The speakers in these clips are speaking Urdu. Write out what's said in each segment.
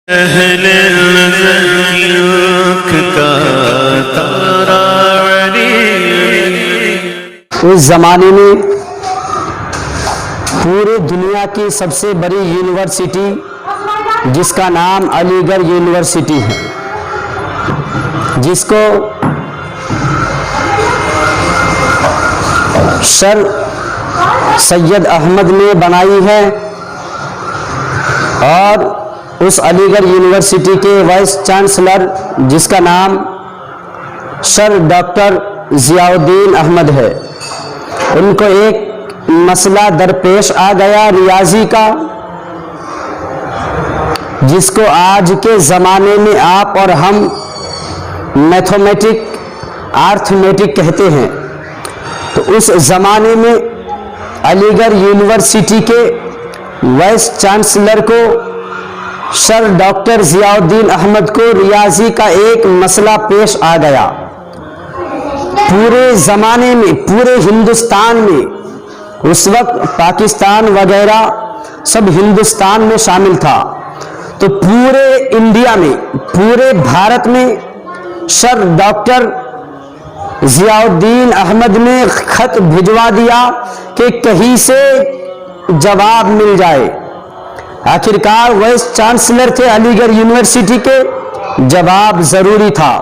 اہل ذکر کا تارا علی۔ اس زمانے میں پورے دنیا کی سب سے بڑی یونیورسٹی جس کا نام علی گڑھ یونیورسٹی ہے، جس کو سر سید احمد نے بنائی ہے، اور اس علی گڑھ یونیورسٹی کے وائس چانسلر جس کا نام سر ڈاکٹر ضیاء الدین احمد ہے، ان کو ایک مسئلہ درپیش آ گیا ریاضی کا، جس کو آج کے زمانے میں آپ اور ہم میتھمیٹک آرتھمیٹک کہتے ہیں۔ تو اس زمانے میں علی گڑھ یونیورسٹی کے وائس چانسلر کو سر ڈاکٹر ضیاء الدین احمد کو ریاضی کا ایک مسئلہ پیش آ گیا۔ پورے زمانے میں، پورے ہندوستان میں، اس وقت پاکستان وغیرہ سب ہندوستان میں شامل تھا، تو پورے انڈیا میں، پورے بھارت میں سر ڈاکٹر ضیاء الدین احمد نے خط بھجوا دیا کہ کہیں سے جواب مل جائے۔ آخرکار وائس چانسلر تھے علی گڑھ یونیورسٹی کے، جواب ضروری تھا۔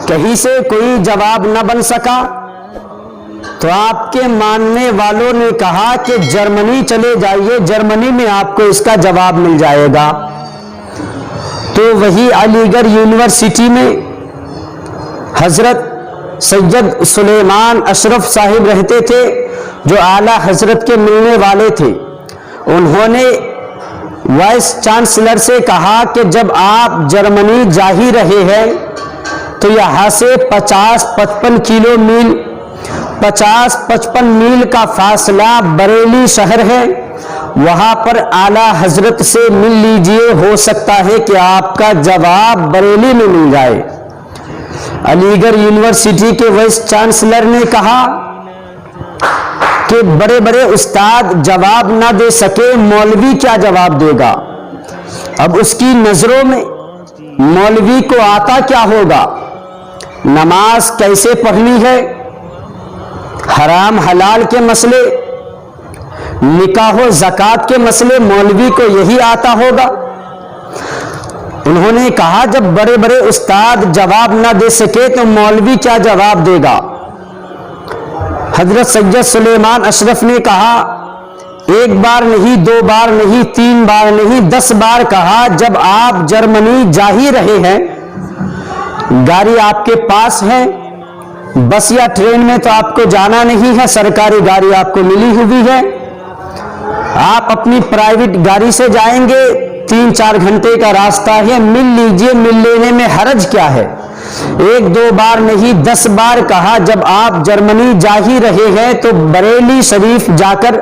کہیں سے کوئی جواب نہ بن سکا تو آپ کے ماننے والوں نے کہا کہ جرمنی چلے جائیے، جرمنی میں آپ کو اس کا جواب مل جائے گا۔ تو وہی علی گڑھ یونیورسٹی میں حضرت سید سلیمان اشرف صاحب رہتے تھے، جو اعلیٰ حضرت کے ملنے والے تھے۔ انہوں نے وائس چانسلر سے کہا کہ جب آپ جرمنی جا ہی رہے ہیں تو یہاں سے 50-55 میل کا فاصلہ بریلی شہر ہے، وہاں پر اعلیٰ حضرت سے مل لیجئے، ہو سکتا ہے کہ آپ کا جواب بریلی میں مل جائے۔ علی گڑھ یونیورسٹی کے وائس چانسلر نے کہا کہ بڑے بڑے استاد جواب نہ دے سکے، مولوی کیا جواب دے گا؟ اب اس کی نظروں میں مولوی کو آتا کیا ہوگا؟ نماز کیسے پڑھنی ہے، حرام حلال کے مسئلے، نکاح و زکوٰۃ کے مسئلے مولوی کو یہی آتا ہوگا؟ انہوں نے کہا جب بڑے بڑے استاد جواب نہ دے سکے تو مولوی کیا جواب دے گا؟ حضرت سید سلیمان اشرف نے کہا، ایک بار نہیں، 2 بار نہیں، 3 بار نہیں، 10 بار کہا، جب آپ جرمنی جا ہی رہے ہیں، گاڑی آپ کے پاس ہے، بس یا ٹرین میں تو آپ کو جانا نہیں ہے، سرکاری گاڑی آپ کو ملی ہوئی ہے، آپ اپنی پرائیویٹ گاڑی سے جائیں گے، 3-4 گھنٹے کا راستہ ہے، مل لیجئے، مل لینے میں حرج کیا ہے؟ 1-2 بار نہیں، 10 بار کہا، جب آپ جرمنی جا ہی رہے ہیں تو بریلی شریف جا کر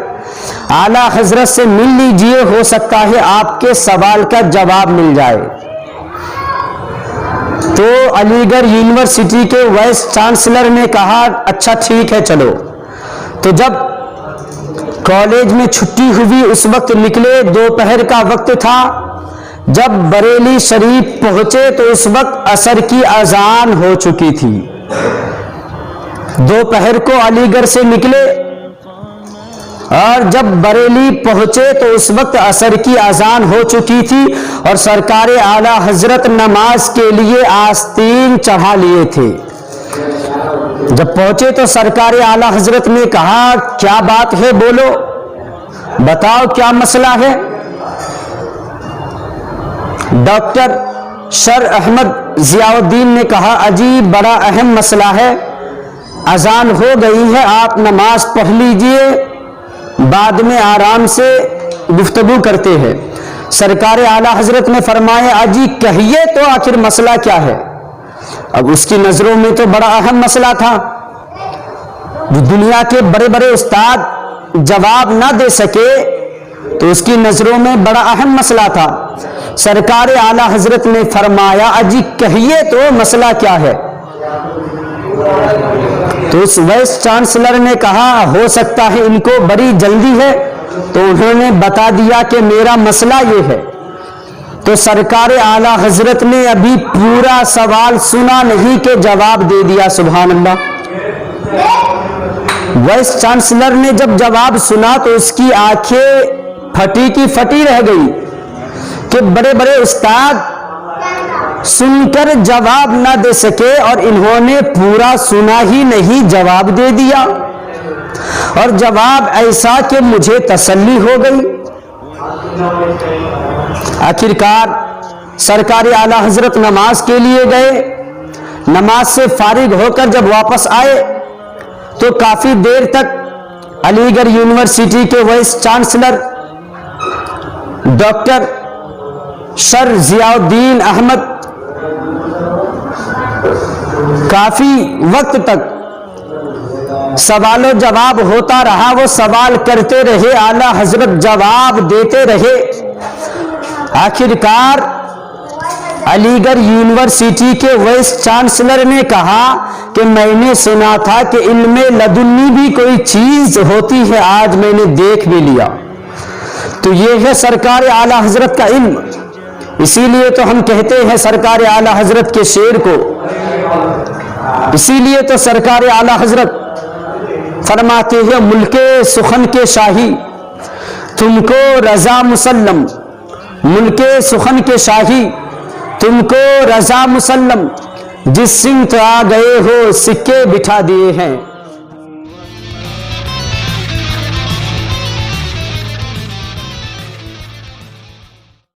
اعلیٰ حضرت سے مل لیجئے، ہو سکتا ہے آپ کے سوال کا جواب مل جائے۔ تو علی گڑھ یونیورسٹی کے وائس چانسلر نے کہا اچھا ٹھیک ہے چلو۔ تو جب کالج میں چھٹی ہوئی اس وقت نکلے، دوپہر کا وقت تھا، جب بریلی شریف پہنچے تو اس وقت عصر کی اذان ہو چکی تھی۔ دوپہر کو علی گڑھ سے نکلے اور جب بریلی پہنچے تو اس وقت عصر کی اذان ہو چکی تھی، اور سرکار اعلیٰ حضرت نماز کے لیے آستین چڑھا لیے تھے۔ جب پہنچے تو سرکار اعلیٰ حضرت نے کہا کیا بات ہے، بولو بتاؤ کیا مسئلہ ہے؟ ڈاکٹر سر احمد ضیاء الدین نے کہا عجیب بڑا اہم مسئلہ ہے، اذان ہو گئی ہے، آپ نماز پڑھ لیجئے، بعد میں آرام سے گفتگو کرتے ہیں۔ سرکار اعلیٰ حضرت نے فرمایا اجی کہیے تو آخر مسئلہ کیا ہے؟ اب اس کی نظروں میں تو بڑا اہم مسئلہ تھا، دنیا کے بڑے بڑے استاد جواب نہ دے سکے تو اس کی نظروں میں بڑا اہم مسئلہ تھا۔ سرکار اعلیٰ حضرت نے فرمایا اجی کہیے تو مسئلہ کیا ہے؟ تو اس وائس چانسلر نے کہا ہو سکتا ہے ان کو بڑی جلدی ہے، تو انہوں نے بتا دیا کہ میرا مسئلہ یہ ہے تو سرکار اعلیٰ حضرت نے ابھی پورا سوال سنا نہیں کہ جواب دے دیا. سبحان اللہ. وائس چانسلر نے جب جواب سنا تو اس کی آنکھیں پھٹی کی پھٹی رہ گئی کہ بڑے بڑے استاد سن کر جواب نہ دے سکے اور انہوں نے پورا سنا ہی نہیں جواب دے دیا, اور جواب ایسا کہ مجھے تسلی ہو گئی. آخرکار سرکار اعلیٰ حضرت نماز کے لیے گئے. نماز سے فارغ ہو کر جب واپس آئے تو کافی دیر تک علی گڑھ یونیورسٹی کے وائس چانسلر ڈاکٹر سر ضیاء الدین احمد کافی وقت تک سوال و جواب ہوتا رہا. وہ سوال کرتے رہے, اعلیٰ حضرت جواب دیتے رہے. آخرکار علی گڑھ یونیورسٹی کے وائس چانسلر نے کہا کہ میں نے سنا تھا کہ علم لدنی بھی کوئی چیز ہوتی ہے, آج میں نے دیکھ بھی لیا. تو یہ ہے سرکار اعلیٰ حضرت کا علم. اسی لیے تو ہم کہتے ہیں سرکار اعلیٰ حضرت کے شعر کو. اسی لیے تو سرکار اعلیٰ حضرت فرماتے ہیں ملک سخن کے شاہی تم کو رضا مسلم, ملک سخن کے شاہی تم کو رضا مسلم, جس سمت آ گئے ہو سکے بٹھا دیے ہیں.